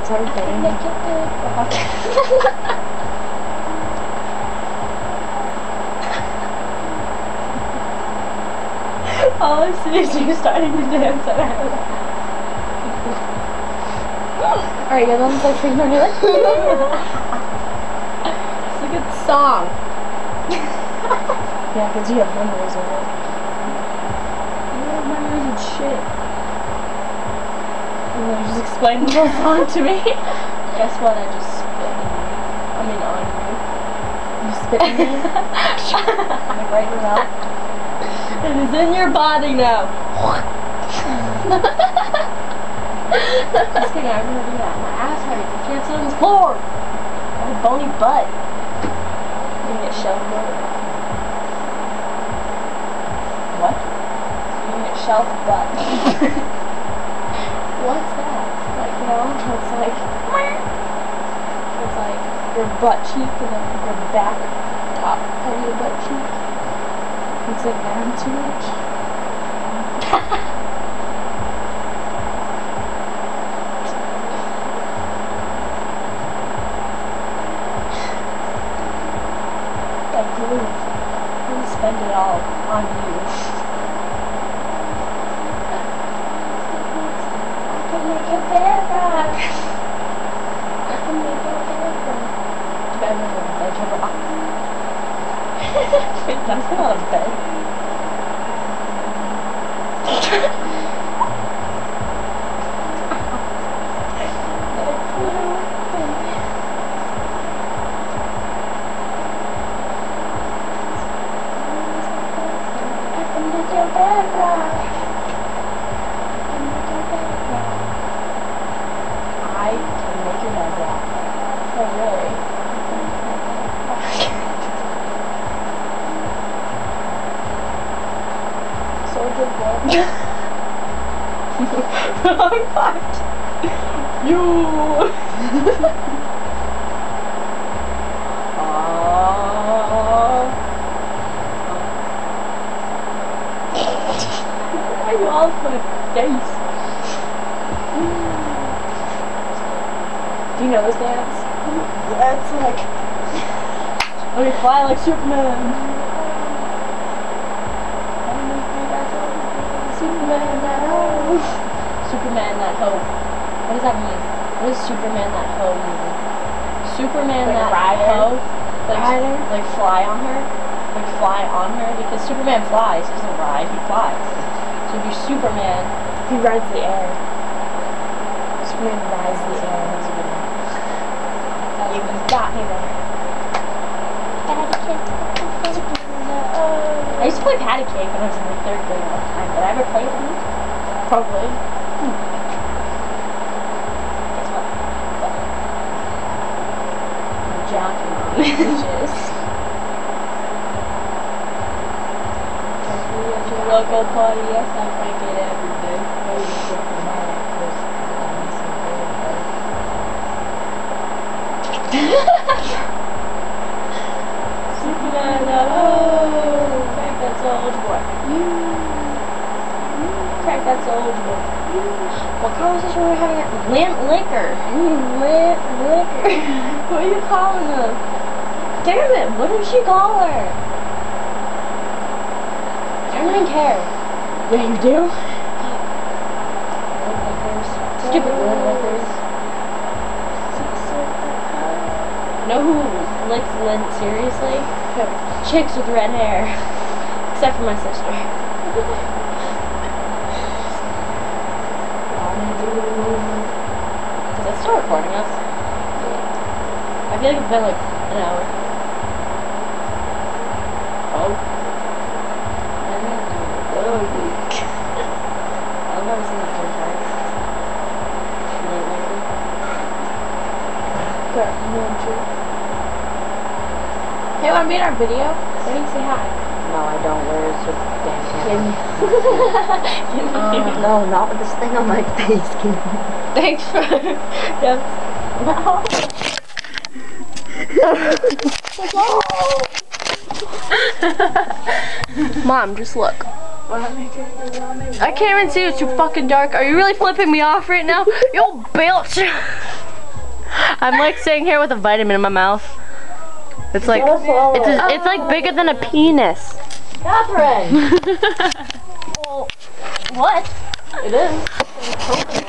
That's everything. All I see is you starting to dance and Alright, you guys like freaking out? it's a good song. Yeah, because you have memories of it. You have memories of shit. And then you just explained the whole song to me. Guess what? I just spit in you. I mean on you. You spit in me? Like right in your mouth? It is in your body now. Just kidding, I remember doing that. My ass hurts. I can't sit on this floor. I have a bony butt. I'm gonna get shelved butt. What? I'm gonna get shelved butt. What's that? Like, you know, it's like your butt cheek and then your back top part of your butt cheek. It's like down too much. Like, really spend it all on you. I can make it better. I can make it better. Better than bed rock. That's not a bed. I can make your bed rock. Oh, really? So good one. I'm fucked. You. Why are you all over my face? Do you know this dance? Yeah, it's like, let me fly like Superman. Superman that hoe. Superman that hoe. What does that mean? What does Superman that hoe mean? Superman Like that rider? hoe? Like, Rider? like fly on her? Like fly on her? Because Superman flies. He doesn't ride, he flies. So if you're Superman, He rides the air. Superman rides the air. That's a good one. you got me there. I used to play patty cake when I was in the 3rd grade all the time. Did I ever play it with you? Probably. Guess what? I'm jacking on bitches. Local party, yes, I crank it every day. Superman, oh, crank that soldier boy. Crank that soldier boy. What conversation were we having at Lint Liquor? Lint Liquor. What are you calling her? Damn it, what did she call her? I don't even care. Yeah, you do? Lint Liquors. Stupid Lint Liquors. Know who licks lint seriously? Chicks with red hair. Except for my sister. Is that still recording us? I feel like it's been like an hour. Oh. I've never seen this many times. Hey, wanna be in our video? Why don't you say hi? No, I don't. Where's your damn camera? Give me. No, not with this thing on my face. Thanks for. Yes. Mom, just look. I can't even see, it's too fucking dark. Are you really flipping me off right now? You old bitch. I'm like sitting here with a vitamin in my mouth. It's like it's like bigger than a penis. Catherine! Well, what? It is.